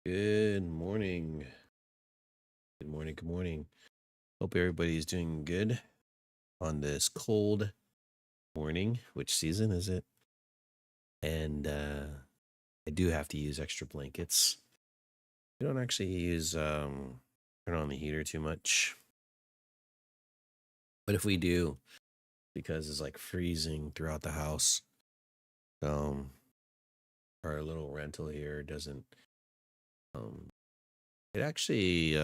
Good morning. Good morning. Good morning. Hope everybody's doing good on this cold morning. Which season is it? And I do have to use extra blankets. We don't actually use turn on the heater too much. But if we do, because it's like freezing throughout the house, um our little rental here doesn't um it actually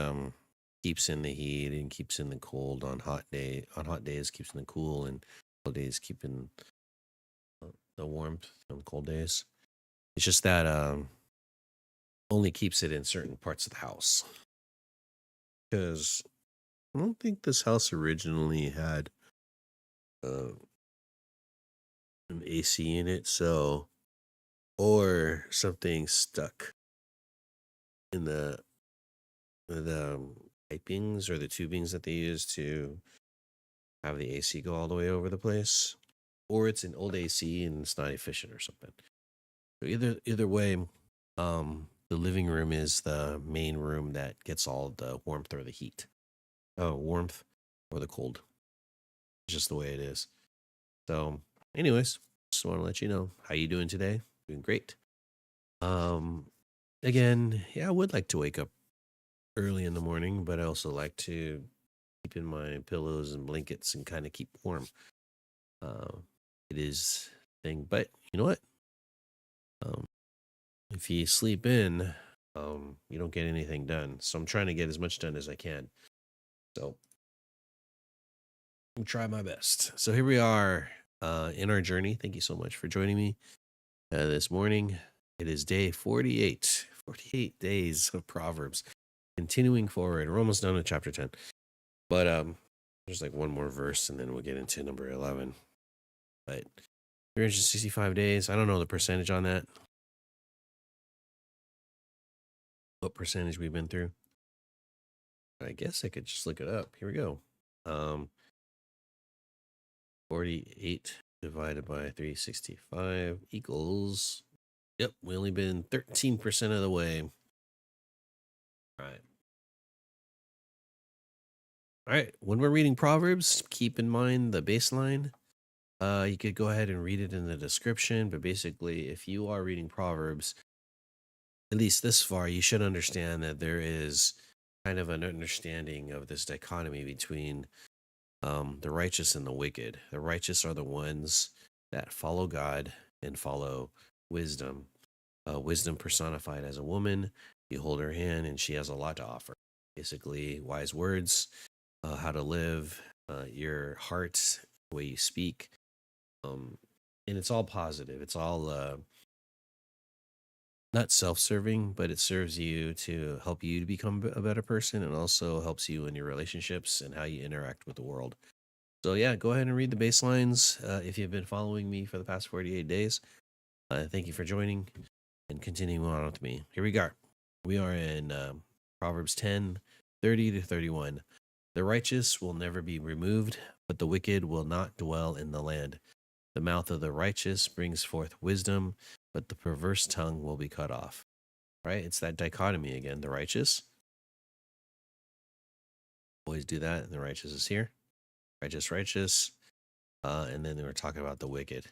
keeps in the heat and keeps in the cold on hot days, keeps in the cool, and cold days keeping the warmth on cold days. It's just that only keeps it in certain parts of the house, because I don't think this house originally had uh, an AC in it, so or something stuck in the pipings or the tubings that they use to have the AC go all the way over the place, or it's an old AC and it's not efficient or something. So either way, the living room is the main room that gets all the warmth or the heat. Oh, warmth or the cold. It's just the way it is. So, anyways, just want to let you know how you doing today. Doing great. Um, Again, yeah, I would like to wake up early in the morning, but I also like to keep in my pillows and blankets and kind of keep warm. Uh, it is thing, but you know what? Um, if you sleep in, you don't get anything done. So I'm trying to get as much done as I can. So I'll try my best. So here we are in our journey. Thank you so much for joining me this morning. It is day 48, 48 days of Proverbs. Continuing forward, we're almost done with chapter 10. But there's like one more verse and then we'll get into number 11. But 365 days. I don't know the percentage on that. What percentage we've been through. I guess I could just look it up. Here we go. 48 divided by 365 equals, yep, we only been 13% of the way. All right. All right. When we're reading Proverbs, keep in mind the baseline. You could go ahead and read it in the description, but basically, if you are reading Proverbs, at least this far, you should understand that there is kind of an understanding of this dichotomy between the righteous and the wicked. The righteous are the ones that follow God and follow wisdom. Wisdom personified as a woman. You hold her hand, and she has a lot to offer. Basically, wise words, how to live, your heart, the way you speak, and it's all positive. It's all not self-serving, but it serves you to help you to become a better person, and also helps you in your relationships and how you interact with the world. So yeah, go ahead and read the baselines if you've been following me for the past 48 days. Thank you for joining and continuing on with me. Here we go. We are in Proverbs 10:30 to 31. The righteous will never be removed, but the wicked will not dwell in the land. The mouth of the righteous brings forth wisdom, but the perverse tongue will be cut off. Right? It's that dichotomy again. The righteous always do that, and the righteous is here. Righteous, righteous. And then they were talking about the wicked.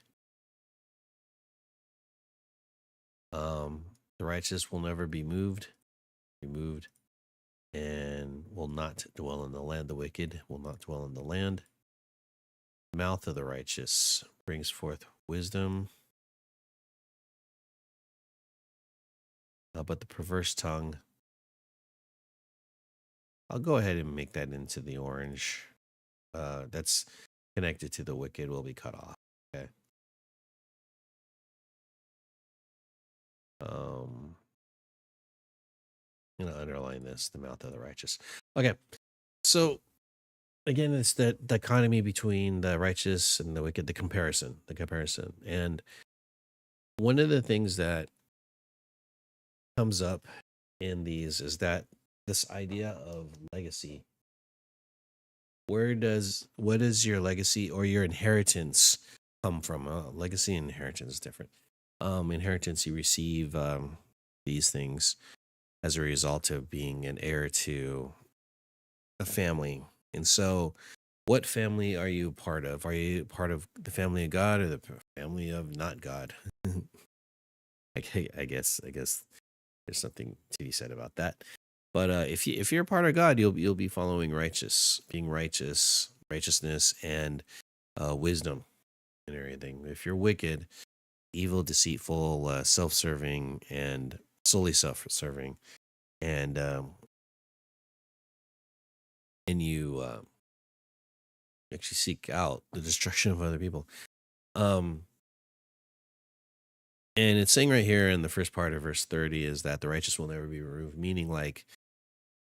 The righteous will never be removed, and will not dwell in the land. The wicked will not dwell in the land. The mouth of the righteous brings forth wisdom, but the perverse tongue, I'll go ahead and make that into the orange. That's connected to the wicked will be cut off. Okay. Um, I'm gonna underline this: the mouth of the righteous. Okay. So again, it's the dichotomy between the righteous and the wicked. The comparison, and one of the things that comes up in these is that this idea of legacy. What does your legacy or your inheritance come from? Legacy and inheritance is different. Inheritance, you receive these things as a result of being an heir to a family. And so, what family are you part of? Are you part of the family of God or the family of not God? I guess there's something to be said about that. But if you're a part of God, you'll be following being righteous, righteousness, and wisdom and everything. If you're wicked, evil, deceitful, self-serving, and solely self-serving, and you actually seek out the destruction of other people. Um, and it's saying right here in the first part of verse 30 is that the righteous will never be removed, meaning like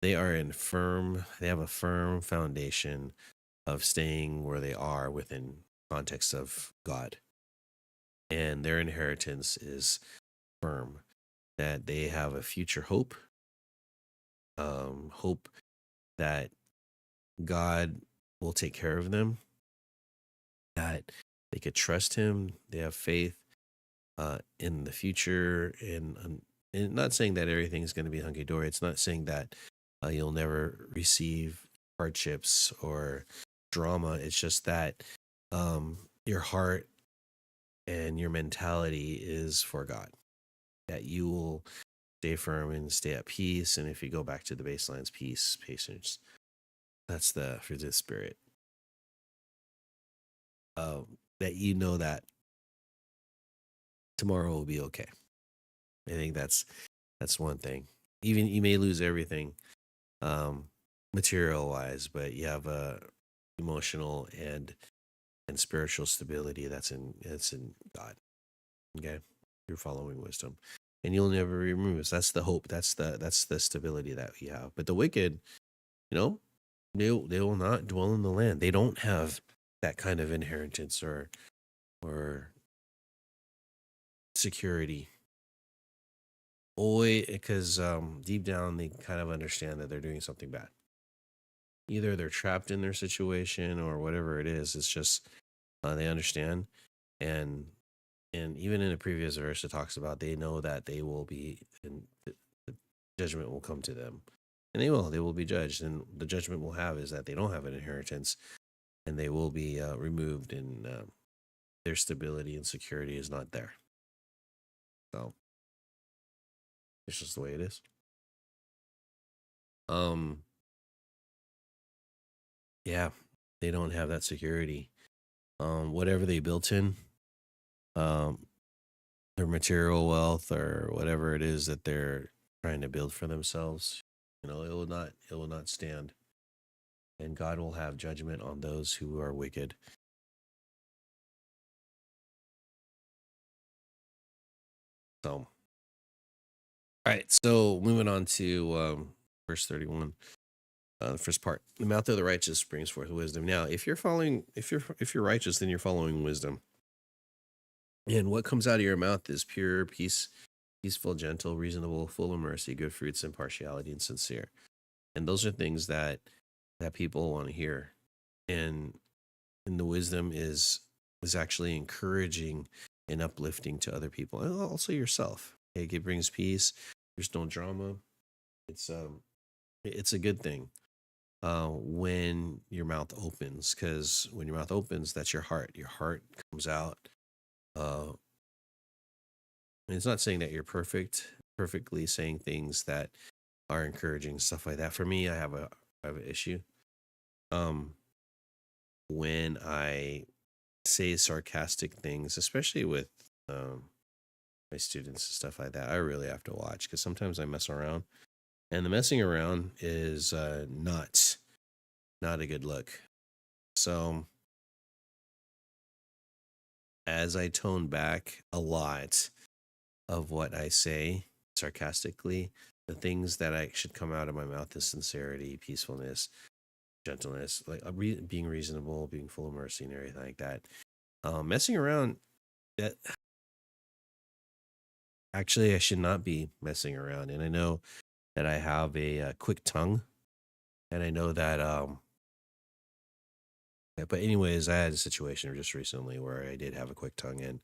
they have a firm foundation of staying where they are within context of God, and their inheritance is firm. That they have a future hope, hope that God will take care of them, that they could trust Him. They have faith in the future, and not saying that everything's going to be hunky dory. It's not saying that you'll never receive hardships or drama. It's just that your heart and your mentality is for God. That you will stay firm and stay at peace. And if you go back to the baselines, peace, patience, that's the fruit of the spirit. That you know that tomorrow will be okay. I think that's one thing. Even you may lose everything, um, material wise, but you have a emotional and spiritual stability that's in God. Okay, you're following wisdom, and you'll never remove this. That's the hope. That's the stability that we have. But the wicked, you know, they will not dwell in the land. They don't have that kind of inheritance or security. Only because deep down they kind of understand that they're doing something bad. Either they're trapped in their situation or whatever it is. It's just they understand, and even in a previous verse, it talks about they know that they will be, and the judgment will come to them, and they will be judged, and the judgment we'll have is that they don't have an inheritance, and they will be removed, and their stability and security is not there. So it's just the way it is. Um, yeah, they don't have that security. Whatever they built in, um, their material wealth or whatever it is that they're trying to build for themselves, it will not stand. And God will have judgment on those who are wicked. So, all right. So moving on to verse 31, the first part. The mouth of the righteous brings forth wisdom. Now, if you're righteous, then you're following wisdom. And what comes out of your mouth is pure, peaceful, gentle, reasonable, full of mercy, good fruits, impartiality, and sincere. And those are things that people want to hear. And the wisdom is actually encouraging and uplifting to other people, and also yourself. It brings peace. There's no drama. It's a good thing when your mouth opens, because when your mouth opens, that's your heart. Your heart comes out. Uh, and it's not saying that you're perfectly saying things that are encouraging, stuff like that. For me, I have an issue. Um, when I say sarcastic things, especially with my students and stuff like that, I really have to watch because sometimes I mess around, and the messing around is not a good look. So as I tone back a lot of what I say sarcastically, the things that I should come out of my mouth is sincerity, peacefulness, gentleness, like being reasonable, being full of mercy, and everything like that. Messing around, that actually I should not be messing around, and I know that I have a quick tongue, and I know that. But anyways, I had a situation just recently where I did have a quick tongue, and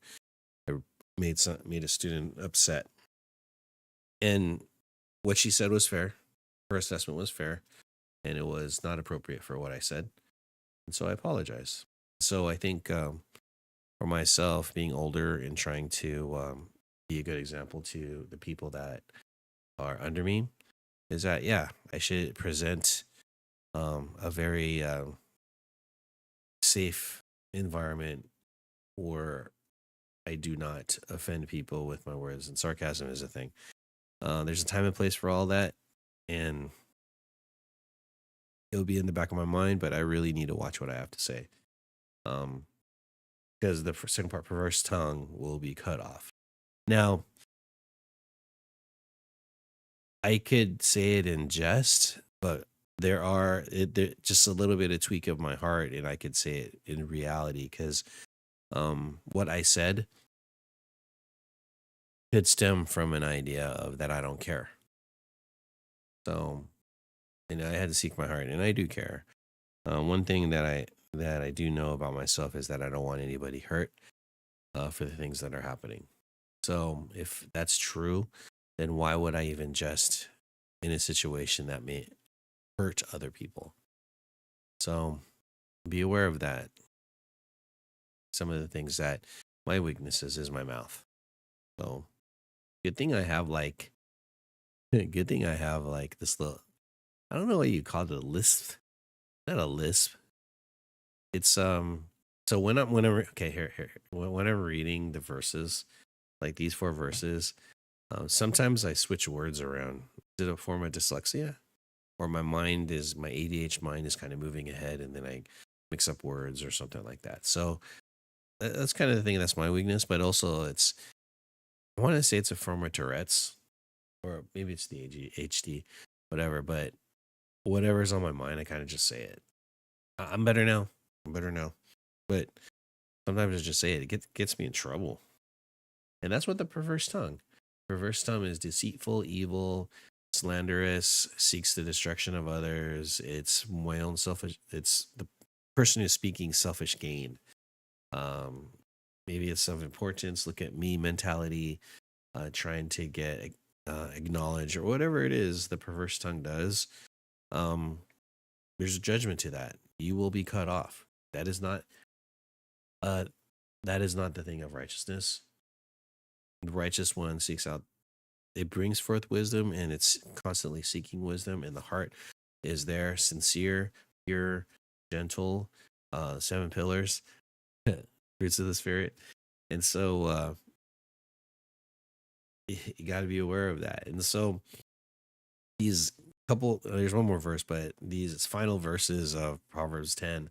I made a student upset, and what she said was fair. Her assessment was fair, and it was not appropriate for what I said. And so I apologize. So I think for myself, being older and trying to be a good example to the people that are under me is that, yeah, I should present a very safe environment where I do not offend people with my words. And sarcasm is a thing. There's a time and place for all that. And it'll be in the back of my mind, but I really need to watch what I have to say. Because the second part, perverse tongue, will be cut off. Now, I could say it in jest, but there just a little bit of tweak of my heart, and I could say it in reality because what I said could stem from an idea of that I don't care. So, and I had to seek my heart, and I do care. One thing that I do know about myself is that I don't want anybody hurt for the things that are happening. So, if that's true, then why would I even just in a situation that may hurt other people? So, be aware of that. Some of the things that my weaknesses is my mouth. So, good thing I have like, good thing I have like this little, I don't know what you call it, a lisp. Not a lisp. It's so whenever okay, here when I'm reading the verses, like these four verses, sometimes I switch words around. Is it a form of dyslexia, or my ADHD mind is kind of moving ahead, and then I mix up words or something like that. So that's kind of the thing. That's my weakness, but also I want to say it's a form of Tourette's, or maybe it's the ADHD, whatever. But whatever's on my mind, I kind of just say it. I'm better now. I'm better now. But sometimes I just say it. It gets me in trouble. And that's what the perverse tongue is deceitful, evil, slanderous, seeks the destruction of others. It's my own selfish. It's the person who's speaking selfish gain. Um, Maybe it's self importance. Look at me mentality, trying to get acknowledged or whatever it is. The perverse tongue does. Um, there's a judgment to that. You will be cut off. That is not. Uh, that is not the thing of righteousness. The righteous one seeks out, it brings forth wisdom, and it's constantly seeking wisdom, and the heart is there, sincere, pure, gentle, seven pillars, fruits of the spirit. And so you got to be aware of that. And so these there's one more verse, but these final verses of Proverbs 10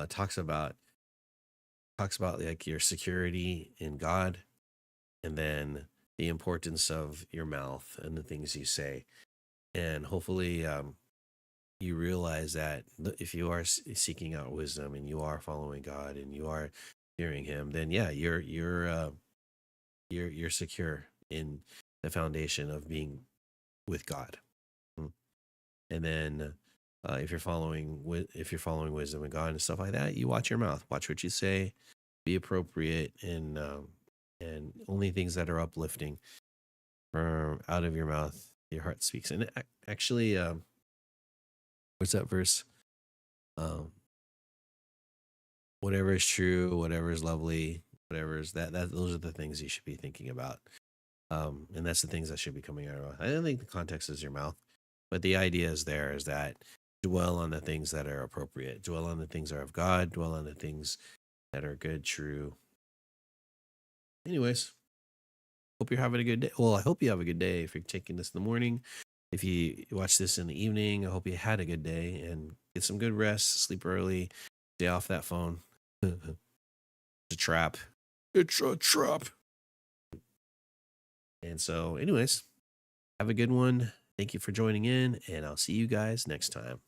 talks about like your security in God, and then the importance of your mouth and the things you say. And hopefully you realize that if you are seeking out wisdom and you are following God and you are fearing him, then yeah, you're secure in the foundation of being with God. Mm. And then if you're following wisdom and God and stuff like that, you watch your mouth, watch what you say, be appropriate, and only things that are uplifting from out of your mouth, your heart speaks. And actually, what's that verse? Um, Whatever is true, whatever is lovely, whatever is that those are the things you should be thinking about. And that's the things that should be coming out of your mouth. I don't think the context is your mouth, but the idea is there is that dwell on the things that are appropriate, dwell on the things that are of God, dwell on the things that are good, true. Anyways, hope you're having a good day. Well, I hope you have a good day if you're taking this in the morning. If you watch this in the evening, I hope you had a good day and get some good rest, sleep early, stay off that phone. It's a trap. It's a trap. And so, anyways, have a good one. Thank you for joining in, and I'll see you guys next time.